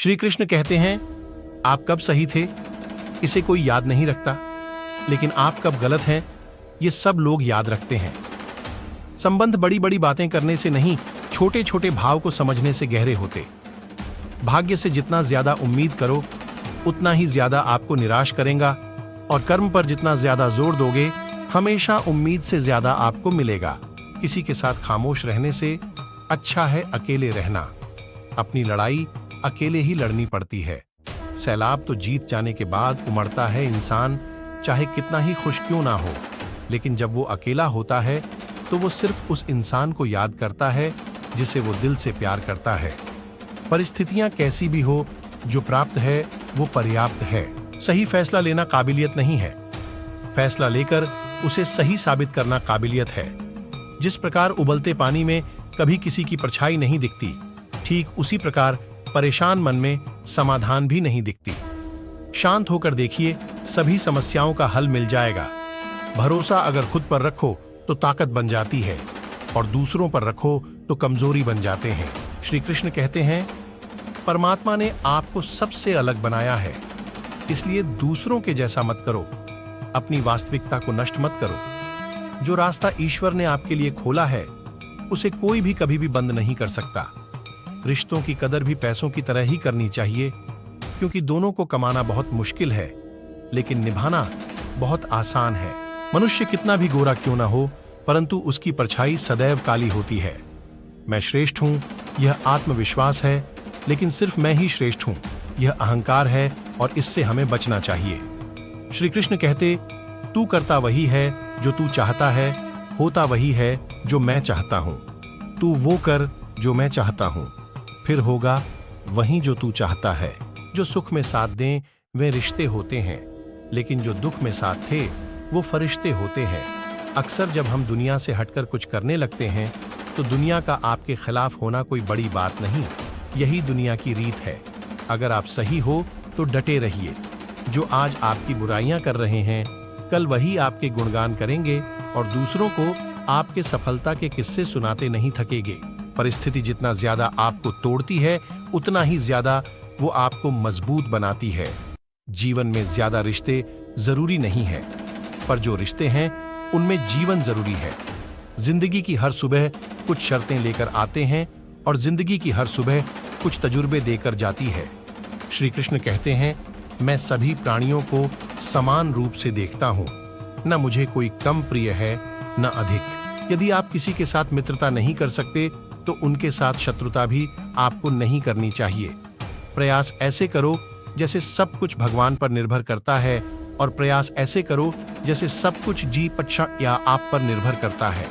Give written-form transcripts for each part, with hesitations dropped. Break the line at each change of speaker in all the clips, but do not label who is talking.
श्री कृष्ण कहते हैं, आप कब सही थे इसे कोई याद नहीं रखता, लेकिन आप कब गलत हैं ये सब लोग याद रखते हैं। संबंध बड़ी बड़ी बातें करने से नहीं, छोटे छोटे भाव को समझने से गहरे होते। भाग्य से जितना ज्यादा उम्मीद करो उतना ही ज्यादा आपको निराश करेगा, और कर्म पर जितना ज्यादा जोर दोगे हमेशा उम्मीद से ज्यादा आपको मिलेगा। किसी के साथ खामोश रहने से अच्छा है अकेले रहना। अपनी लड़ाई अकेले ही लड़नी पड़ती है। सैलाब तो जीत जाने के बाद उमड़ता है इंसान, चाहे कितना ही खुश क्यों ना हो, लेकिन जब वो अकेला होता है तो वो सिर्फ उस इंसान को याद करता है जिसे वो दिल से प्यार करता है। परिस्थितियां कैसी भी हो, जो प्राप्त है वो पर्याप्त है। सही फैसला लेना काबिलियत नहीं है, फैसला लेकर उसे सही साबित करना काबिलियत है। जिस प्रकार उबलते पानी में कभी किसी की परछाई नहीं दिखती, ठीक उसी प्रकार परेशान मन में समाधान भी नहीं दिखती। शांत होकर देखिए, सभी समस्याओं का हल मिल जाएगा। भरोसा अगर खुद पर रखो तो ताकत बन जाती है, और दूसरों पर रखो तो कमजोरी बन जाते हैं। श्री कृष्ण कहते हैं, परमात्मा ने आपको सबसे अलग बनाया है, इसलिए दूसरों के जैसा मत करो, अपनी वास्तविकता को नष्ट मत करो। जो रास्ता ईश्वर ने आपके लिए खोला है उसे कोई भी कभी भी बंद नहीं कर सकता। रिश्तों की कदर भी पैसों की तरह ही करनी चाहिए, क्योंकि दोनों को कमाना बहुत मुश्किल है, लेकिन निभाना बहुत आसान है। मनुष्य कितना भी गोरा क्यों ना हो, परंतु उसकी परछाई सदैव काली होती है। मैं श्रेष्ठ हूं, यह आत्मविश्वास है, लेकिन सिर्फ मैं ही श्रेष्ठ हूं, यह अहंकार है, और इससे हमें बचना चाहिए। श्री कृष्ण कहते, तू करता वही है जो तू चाहता है, होता वही है जो मैं चाहता हूं। तू वो कर जो मैं चाहता हूं, फिर होगा वही जो तू चाहता है। जो सुख में साथ दें वे रिश्ते होते हैं, लेकिन जो दुख में साथ थे वो फरिश्ते होते हैं। अक्सर जब हम दुनिया से हटकर कुछ करने लगते हैं तो दुनिया का आपके खिलाफ होना कोई बड़ी बात नहीं, यही दुनिया की रीत है। अगर आप सही हो तो डटे रहिए। जो आज आपकी बुराइयां कर रहे हैं, कल वही आपके गुणगान करेंगे, और दूसरों को आपके सफलता के किस्से सुनाते नहीं थकेंगे। परिस्थिति जितना ज्यादा आपको तोड़ती है, उतना ही ज्यादा वो आपको मजबूत बनाती है। जीवन में ज्यादा रिश्ते जरूरी नहीं है, पर जो रिश्ते हैं उनमें जीवन जरूरी है। जिंदगी की हर सुबह कुछ शर्तें लेकर आते हैं, और जिंदगी की हर सुबह कुछ तजुर्बे देकर जाती है। श्री कृष्ण कहते हैं, मैं सभी प्राणियों को समान रूप से देखता हूं, न मुझे कोई कम प्रिय है न अधिक। यदि आप किसी के साथ मित्रता नहीं कर सकते तो उनके साथ शत्रुता भी आपको नहीं करनी चाहिए। प्रयास ऐसे करो जैसे सब कुछ भगवान पर निर्भर करता है, और प्रयास ऐसे करो जैसे सब कुछ जी पच्छा या आप पर निर्भर करता है।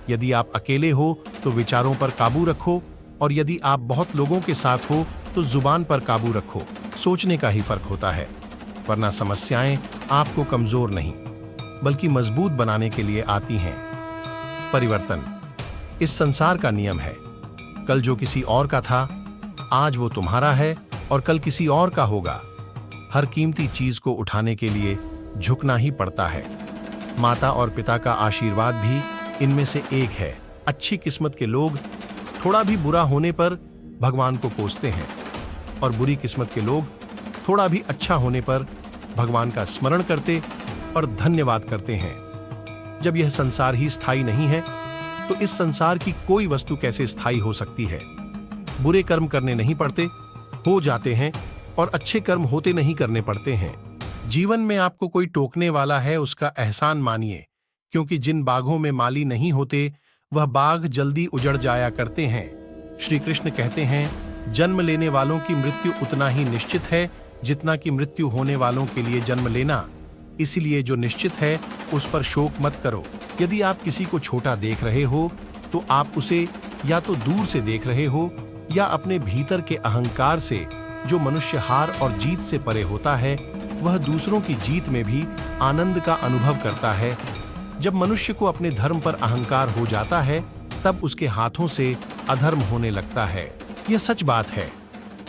यदि आप अकेले हो तो विचारों पर काबू रखो, और यदि आप बहुत लोगों के साथ हो तो जुबान पर काबू रखो। सोचने का ही फर्क होता है, वरना समस्याएं आपको कमजोर नहीं बल्कि मजबूत बनाने के लिए आती हैं। परिवर्तन इस संसार का नियम है। कल जो किसी और का था, आज वो तुम्हारा है, और कल किसी और का होगा। हर कीमती चीज को उठाने के लिए झुकना ही पड़ता है। माता और पिता का आशीर्वाद भी इनमें से एक है। अच्छी किस्मत के लोग थोड़ा भी बुरा होने पर भगवान को कोसते हैं, और बुरी किस्मत के लोग थोड़ा भी अच्छा होने पर भगवान का स्मरण करते और धन्यवाद करते हैं। जब यह संसार ही स्थायी नहीं है तो इस संसार की कोई वस्तु कैसे स्थायी हो सकती है। बुरे कर्म करने नहीं पड़ते, हो जाते हैं, और अच्छे कर्म होते नहीं करने पड़ते हैं। जीवन में आपको कोई टोकने वाला है उसका एहसान मानिए, क्योंकि जिन बागों में माली नहीं होते वह बाग जल्दी उजड़ जाया करते हैं। श्री कृष्ण कहते हैं, जन्म लेने वालों की मृत्यु उतना ही निश्चित है जितना कि मृत्यु होने वालों के लिए जन्म लेना। इसलिए जो निश्चित है उस पर शोक मत करो। यदि आप किसी को छोटा देख रहे हो तो आप उसे या तो दूर से देख रहे हो, या अपने भीतर के अहंकार से, जो मनुष्य हार और जीत से परे होता है, वह दूसरों की जीत में भी आनंद का अनुभव करता है। जब मनुष्य को अपने धर्म पर अहंकार हो जाता है, तब उसके हाथों से अधर्म होने लगता है। यह सच बात है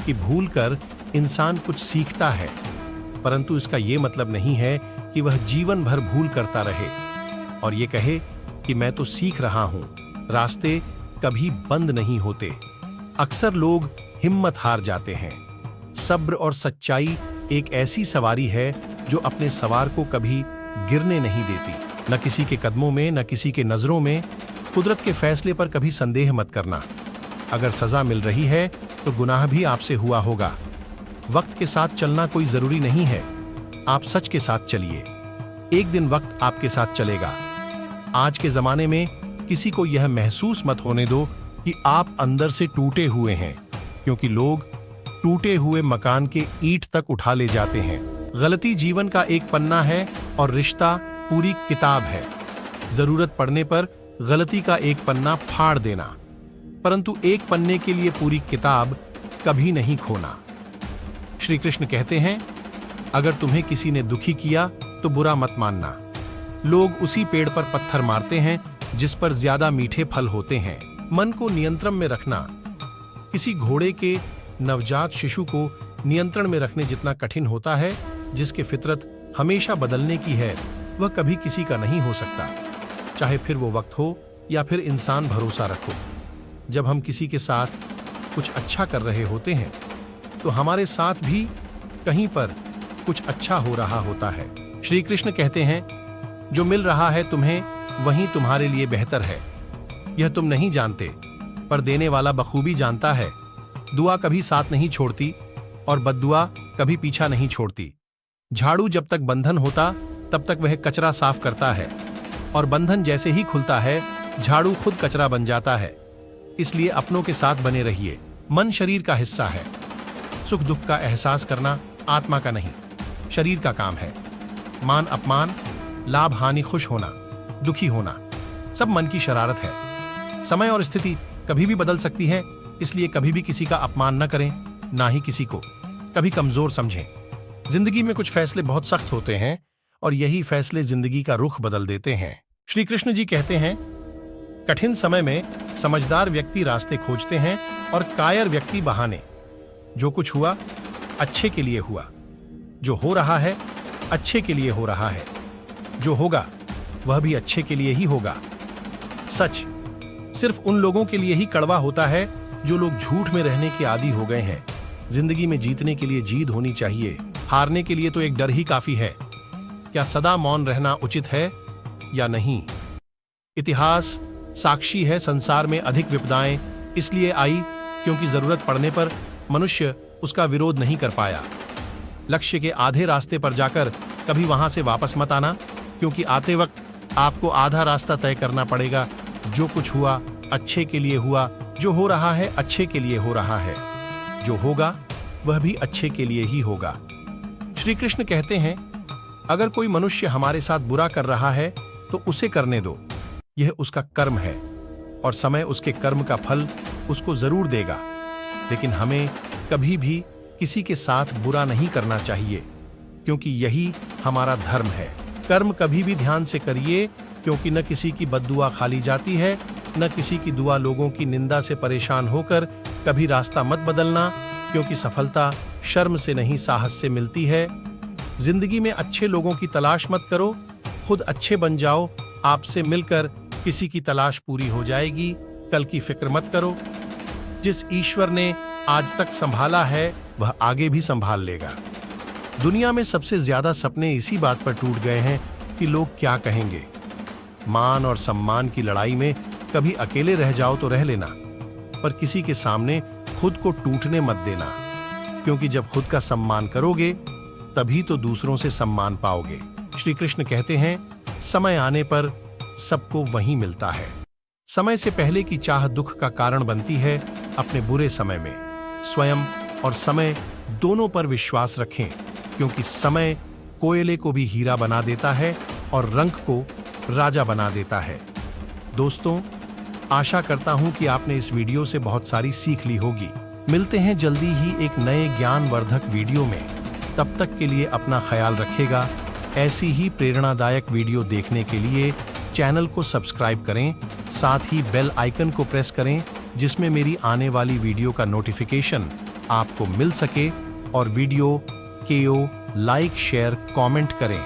कि भूलकर इंसान कुछ सीखता है, परंतु इसका यह मतलब नहीं है कि वह जीवन भर भूल करता रहे और ये कहे कि मैं तो सीख रहा हूं। रास्ते कभी बंद नहीं होते। अक्सर लोग हिम्मत हार जाते हैं, सब्र और सच्चाई एक ऐसी सवारी है जो अपने सवार को कभी गिरने नहीं देती। न किसी के कदमों में, न किसी के नजरों में। कुदरत के फैसले पर कभी संदेह मत करना। अगर सजा मिल रही है तो गुनाह भी आपसे हुआ होगा। वक्त के साथ चलना कोई जरूरी नहीं है, आप सच के साथ चलिए। एक दिन वक्त आपके साथ चलेगा। आज के जमाने में किसी को यह महसूस मत होने दो कि आप अंदर से टूटे हुए हैं, क्योंकि लोग टूटे हुए मकान के ईंट तक उठा ले जाते हैं। गलती जीवन का एक पन्ना है और रिश्ता पूरी किताब है। जरूरत पड़ने पर गलती का एक पन्ना फाड़ देना, परंतु एक पन्ने के लिए पूरी किताब कभी नहीं खोना। श्री कृष्ण कहते हैं, अगर तुम्हें किसी ने दुखी किया तो बुरा मत मानना। लोग उसी पेड़ पर पत्थर मारते हैं जिस पर ज्यादा मीठे फल होते हैं। मन को नियंत्रण में रखना किसी घोड़े के नवजात शिशु को नियंत्रण में रखने जितना कठिन होता है। जिसकी फितरत हमेशा बदलने की है, वह कभी किसी का नहीं हो सकता, चाहे फिर वो वक्त हो या फिर इंसान। भरोसा रखो, जब हम किसी के साथ कुछ अच्छा कर रहे होते हैं तो हमारे साथ भी कहीं पर कुछ अच्छा हो रहा होता है। श्री कृष्ण कहते हैं, जो मिल रहा है तुम्हें वही तुम्हारे लिए बेहतर है। यह तुम नहीं जानते, पर देने वाला बखूबी जानता है। दुआ कभी साथ नहीं छोड़ती और बद्दुआ कभी पीछा नहीं छोड़ती। झाड़ू जब तक बंधन होता तब तक वह कचरा साफ करता है, और बंधन जैसे ही खुलता है झाड़ू खुद कचरा बन जाता है। इसलिए अपनों के साथ बने रहिए। मन शरीर का हिस्सा है। सुख दुख का एहसास करना आत्मा का नहीं, शरीर का काम है। मान अपमान, लाभ हानि, खुश होना, दुखी होना, सब मन की शरारत है। समय और स्थिति कभी भी बदल सकती है, इसलिए कभी भी किसी का अपमान न करें, ना ही किसी को कभी कमजोर समझें। जिंदगी में कुछ फैसले बहुत सख्त होते हैं और यही फैसले जिंदगी का रुख बदल देते हैं। श्री कृष्ण जी कहते हैं, कठिन समय में समझदार व्यक्ति रास्ते खोजते हैं और कायर व्यक्ति बहाने। जो कुछ हुआ अच्छे के लिए हुआ, जो हो रहा है अच्छे के लिए हो रहा है, जो होगा वह भी अच्छे के लिए ही होगा। सच सिर्फ उन लोगों के लिए ही कड़वा होता है जो लोग झूठ में रहने के आदी हो गए हैं। जिंदगी में जीतने के लिए जीत होनी चाहिए, हारने के लिए तो एक डर ही काफी है। क्या सदा मौन रहना उचित है या नहीं? इतिहास साक्षी है, संसार में अधिक विपदाएं इसलिए आई क्योंकि जरूरत पड़ने पर मनुष्य उसका विरोध नहीं कर पाया। लक्ष्य के आधे रास्ते पर जाकर कभी वहां से वापस मत आना, क्योंकि आते वक्त आपको आधा रास्ता तय करना पड़ेगा। जो कुछ हुआ अच्छे के लिए हुआ, जो हो रहा है अच्छे के लिए हो रहा है, जो होगा वह भी अच्छे के लिए ही होगा। श्री कृष्ण कहते हैं, अगर कोई मनुष्य हमारे साथ बुरा कर रहा है तो उसे करने दो, यह उसका कर्म है और समय उसके कर्म का फल उसको जरूर देगा। लेकिन हमें कभी भी किसी के साथ बुरा नहीं करना चाहिए, क्योंकि यही हमारा धर्म है। कर्म कभी भी ध्यान से करिए, क्योंकि न किसी की बद्दुआ खाली जाती है, न किसी की दुआ। लोगों की निंदा से परेशान होकर कभी रास्ता मत बदलना, क्योंकि सफलता शर्म से नहीं साहस से मिलती है। जिंदगी में अच्छे लोगों की तलाश मत करो, खुद अच्छे बन जाओ। आपसे मिलकर किसी की तलाश पूरी हो जाएगी। कल की फिक्र मत करो। जिस ईश्वर ने आज तक संभाला है वह आगे भी संभाल लेगा। दुनिया में सबसे ज्यादा सपने इसी बात पर टूट गए हैं कि लोग क्या कहेंगे। मान और सम्मान की लड़ाई में कभी अकेले रह जाओ तो रह लेना, पर किसी के सामने खुद को टूटने मत देना, क्योंकि जब खुद का सम्मान करोगे तभी तो दूसरों से सम्मान पाओगे। श्री कृष्ण कहते हैं, समय आने पर सबको वही मिलता है। समय से पहले की चाह दुख का कारण बनती है। अपने बुरे समय में स्वयं और समय दोनों पर विश्वास रखें, क्योंकि समय कोयले को भी हीरा बना देता है और रंग को राजा बना देता है। दोस्तों, आशा करता हूं कि आपने इस वीडियो से बहुत सारी सीख ली होगी। मिलते हैं जल्दी ही एक नए ज्ञानवर्धक वीडियो में। तब तक के लिए अपना ख्याल रखिएगा। ऐसी ही प्रेरणादायक वीडियो देखने के लिए चैनल को सब्सक्राइब करें, साथ ही बेल आइकन को प्रेस करें, जिसमें मेरी आने वाली वीडियो का नोटिफिकेशन आपको मिल सके। और वीडियो को लाइक, शेयर, कमेंट करें।